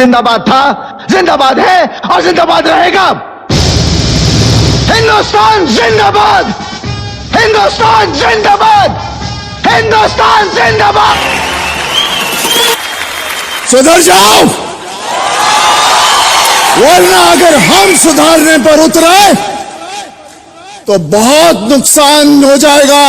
जिंदाबाद था, जिंदाबाद है और जिंदाबाद रहेगा। हिंदुस्तान जिंदाबाद, हिंदुस्तान जिंदाबाद, हिंदुस्तान जिंदाबाद। सुधर जाओ, वरना अगर हम सुधारने पर उतरे तो बहुत नुकसान हो जाएगा।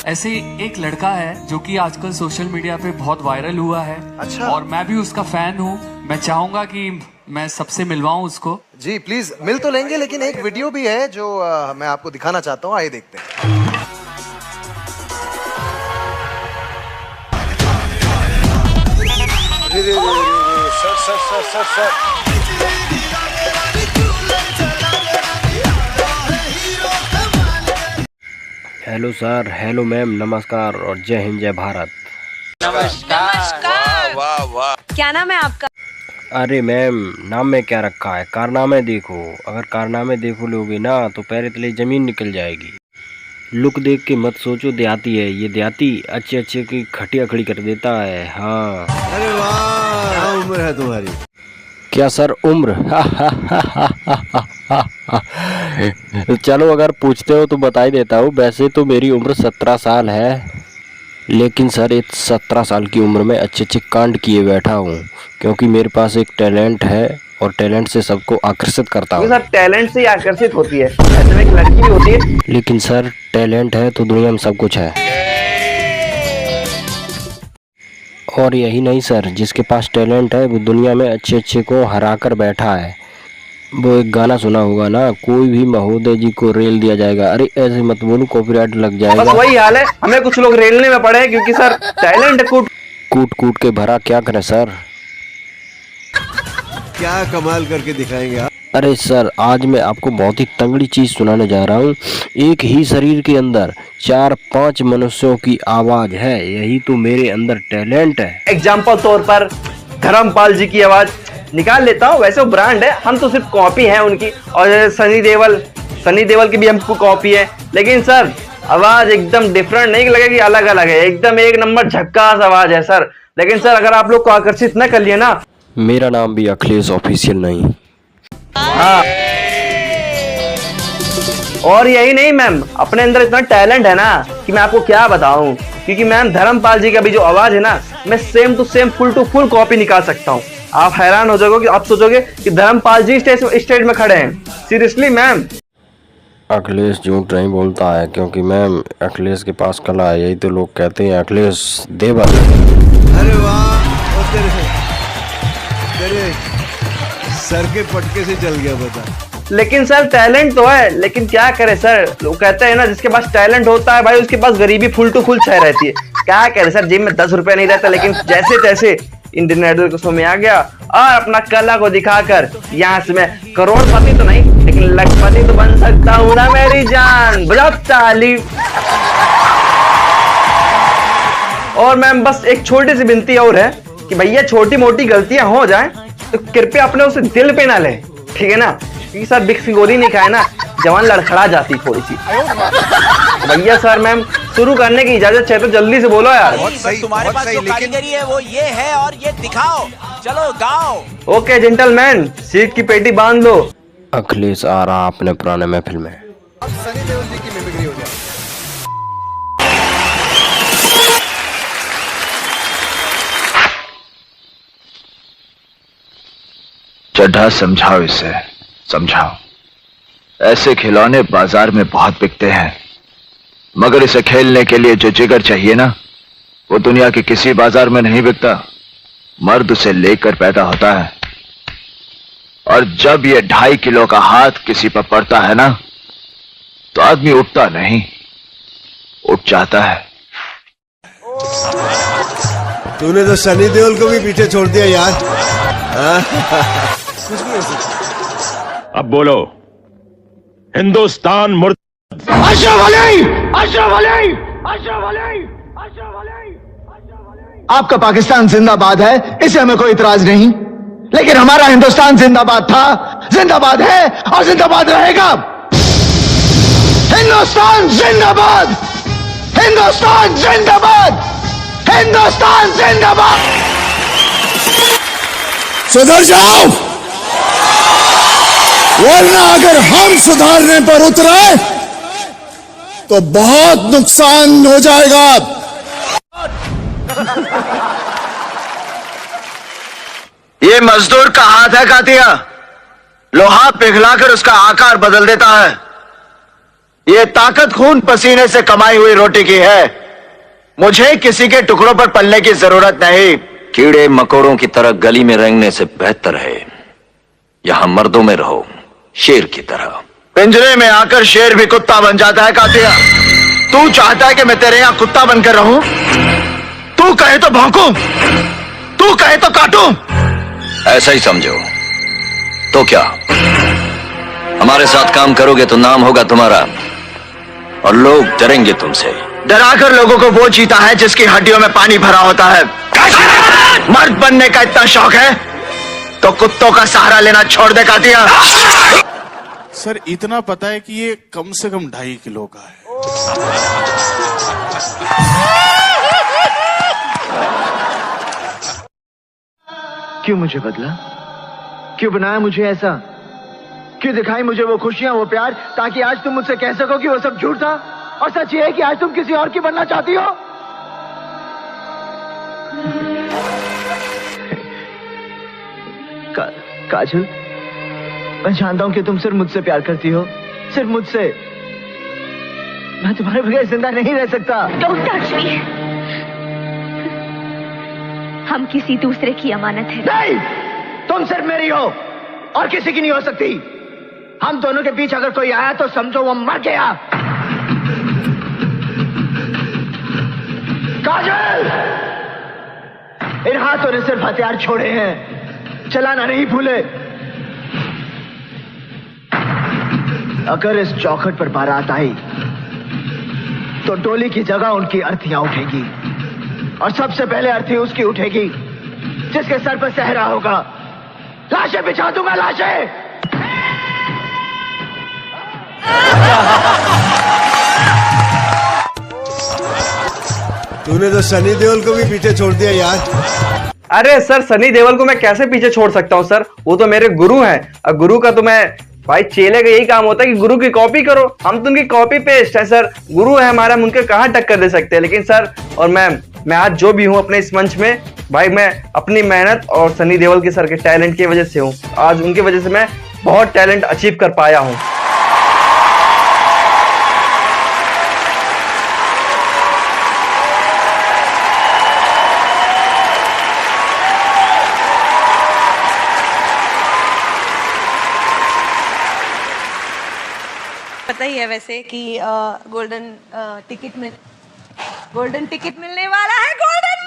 ऐसे एक लड़का है जो कि आजकल सोशल मीडिया पे बहुत वायरल हुआ है। अच्छा। और मैं भी उसका फैन हूँ। मैं चाहूंगा कि मैं सबसे मिलवाऊं उसको। जी प्लीज मिल तो लेंगे, लेकिन एक वीडियो भी है जो मैं आपको दिखाना चाहता हूँ, आइए देखते हैं। Sir hello sir, hello ma'am, नमस्कार और जय हिंद जय भारत। नमस्कार। वाह वाह। क्या नाम है आपका? अरे मैम, नाम में क्या रखा है, कारनामे देखो। अगर कारनामे देखो लोगे ना तो पैर तले जमीन निकल जाएगी। लुक देख के मत सोचो देहाती है, ये देहाती अच्छे अच्छे की खटिया खड़ी कर देता है। हाँ। अरे वाह, क्या उम्र है तुम्हारी? क्या सर उम्र? चलो अगर पूछते हो तो बता ही देता हूँ। वैसे तो मेरी उम्र 17 साल है, लेकिन सर इस 17 साल की उम्र में अच्छे अच्छे कांड किए बैठा हूँ, क्योंकि मेरे पास एक टैलेंट है और टैलेंट से सबको आकर्षित करता हूँ। सर टैलेंट से ही आकर्षित होती है, ऐसे में एक लड़की भी होती है। लेकिन सर टैलेंट है तो दुनिया में सब कुछ है। और यही नहीं सर, जिसके पास टैलेंट है वो दुनिया में अच्छे अच्छे को हरा कर बैठा है। वो एक गाना सुना होगा ना, कोई भी महोदय जी को रेल दिया जाएगा। अरे ऐसे मत बोलो, कॉपीराइट लग जाएगा। बस वही हाल है, हमें कुछ लोग रेलने में पड़े हैं क्योंकि सर टैलेंट कूट कूट के भरा। क्या करें सर? क्या कमाल करके दिखाएंगे आप? अरे सर, आज मैं आपको बहुत ही तगड़ी चीज सुनाने जा रहा हूँ। एक ही शरीर के अंदर 4-5 मनुष्यों की आवाज है, यही तो मेरे अंदर टैलेंट है। एग्जाम्पल तौर पर धर्मपाल जी की आवाज निकाल लेता हूँ। वैसे वो ब्रांड है, हम तो सिर्फ कॉपी है उनकी। और सनी देवल की भी हमको कॉपी है, लेकिन सर आवाज एकदम डिफरेंट नहीं लगेगी, अलग अलग है, एकदम एक नंबर झक्कास आवाज है सर। लेकिन सर अगर आप लोग को आकर्षित न कर लिए ना। मेरा नाम भी अखिलेश ऑफिशियल नहीं। हाँ। और यही नहीं मैम, अपने अंदर इतना टैलेंट है ना कि मैं आपको क्या बताऊं। क्योंकि मैम धर्मपाल जी का भी जो आवाज है ना, मैं same to same full to full copy निकाल सकता हूं। आप हैरान हो जाओगे कि आप सोचोगे कि धर्मपाल जी स्टेज में खड़े हैं। Seriously ma'am. अखिलेश झूठ नहीं बोलता है, क्योंकि मैम अखिलेश के पास कला है, यही तो लोग कहते हैं अखिलेश देवर। अरे वाह, तेरे सर के पटके से चल गया बता। लेकिन सर टैलेंट तो है, लेकिन क्या करे सर, लोग कहते हैं ना जिसके पास टैलेंट होता है भाई उसके पास गरीबी फुल टू फुल छाई रहती है। क्या करे सर, जेब में 10 रुपए नहीं रहता, लेकिन जैसे तैसे इंडियन आइडल को शो में आ गया और अपना कला को दिखाकर यहाँ से मैं करोड़पति तो नहीं लेकिन लखपति तो बन सकता हूँ ना मेरी जान। बजाओ ताली। और मैम बस एक छोटी सी विनती और है कि भैया छोटी मोटी गलतियां हो जाएं तो कृपया अपने उसे दिल पे ना ले, ठीक है ना? क्योंकि सर बिग फिगोरी नहीं खाए ना, जवान लड़खड़ा जाती थोड़ी सी। भैया सर मैम शुरू करने की इजाजत चाहिए तो जल्दी से बोलो यार। तुम्हारे पास जो कारीगरी है वो ये है और ये दिखाओ, चलो गाओ। ओके जेंटलमैन, सीट की पेटी बांध लो। अखिलेश आ रहा अपने पुराने महफिल में। अब सनी देओल जी की मिमिक्री हो जाए। चड्ढा समझाओ इसे, समझाओ। ऐसे खिलौने बाजार में बहुत बिकते हैं, मगर इसे खेलने के लिए जो जिगर चाहिए ना, वो दुनिया के किसी बाजार में नहीं बिकता। मर्द उसे लेकर पैदा होता है, और जब ये 2.5 किलो का हाथ किसी पर पड़ता है ना, तो आदमी उठता नहीं, उठ जाता है। तूने तो सनी देओल को भी पीछे छोड़ दिया यार। अब बोलो, हिंदुस्तान मुर्द। अशरफ अली, अशरफ अली, अशरफ अली, अशरफ अली, अशरफ अली। आपका पाकिस्तान जिंदाबाद है, इसे हमें कोई इतराज नहीं, लेकिन हमारा हिंदुस्तान जिंदाबाद था, जिंदाबाद है और जिंदाबाद रहेगा। हिंदुस्तान जिंदाबाद, हिंदुस्तान जिंदाबाद, हिंदुस्तान जिंदाबाद। सुधर जाओ, वरना अगर हम सुधारने पर उतरे तो बहुत नुकसान हो जाएगा। ये मजदूर का हाथ है कातिया, लोहा पिघलाकर उसका आकार बदल देता है। ये ताकत खून पसीने से कमाई हुई रोटी की है। मुझे किसी के टुकड़ों पर पलने की जरूरत नहीं। कीड़े मकोड़ों की तरह गली में रेंगने से बेहतर है यहां मर्दों में रहो, शेर की तरह। पिंजरे में आकर शेर भी कुत्ता बन जाता है कातिया। तू चाहता है कि मैं तेरे यहां कुत्ता बनकर रहूं? तू कहे तो भौंकूं, तू कहे तो काटूं। ऐसा ही समझो। तो क्या हमारे साथ काम करोगे तो नाम होगा तुम्हारा और लोग डरेंगे तुमसे। डराकर लोगों को वो जीता है जिसकी हड्डियों में पानी भरा होता है। मर्द बनने का इतना शौक है तो कुत्तों का सहारा लेना छोड़ दे कातिया। सर इतना पता है कि ये कम से कम 2.5 किलो का है। क्यों मुझे बदला? क्यों बनाया मुझे ऐसा? क्यों दिखाई मुझे वो खुशियां, वो प्यार, ताकि आज तुम मुझसे कह सको कि वो सब झूठ था और सच ये है कि आज तुम किसी और की बनना चाहती हो? काजल, मैं जानता हूं कि तुम सिर्फ मुझसे प्यार करती हो, सिर्फ मुझसे। मैं तुम्हारे बगैर जिंदा नहीं रह सकता। Don't touch me. हम किसी दूसरे की अमानत है। नहीं, तुम सिर्फ मेरी हो और किसी की नहीं हो सकती। हम दोनों के बीच अगर कोई आया तो समझो वो मर गया। काजल, इन हाथों ने सिर्फ हथियार छोड़े हैं, चलाना नहीं भूले। अगर इस चौखट पर बारात आई तो डोली की जगह उनकी अर्थियां उठेगी और सबसे पहले अर्थी उसकी उठेगी जिसके सर पर सहरा होगा। लाशें बिछा दूंगा, लाशें। तूने तो सनी देओल को भी पीछे छोड़ दिया यार। अरे सर, सनी देओल को मैं कैसे पीछे छोड़ सकता हूँ सर? वो तो मेरे गुरु हैं और गुरु का तो मैं भाई, चेले का यही काम होता है कि गुरु की कॉपी करो। हम तो उनकी कॉपी पेस्ट है सर। गुरु है हमारा, हम उनके कहाँ टक्कर दे सकते हैं। लेकिन सर और मैं आज जो भी हूँ अपने इस मंच में, भाई मैं अपनी मेहनत और सनी देओल के सर के टैलेंट की वजह से हूँ। आज उनकी वजह से मैं बहुत टैलेंट अचीव कर पाया हूँ। पता ही है वैसे कि गोल्डन टिकट मिलने वाला है। गोल्डन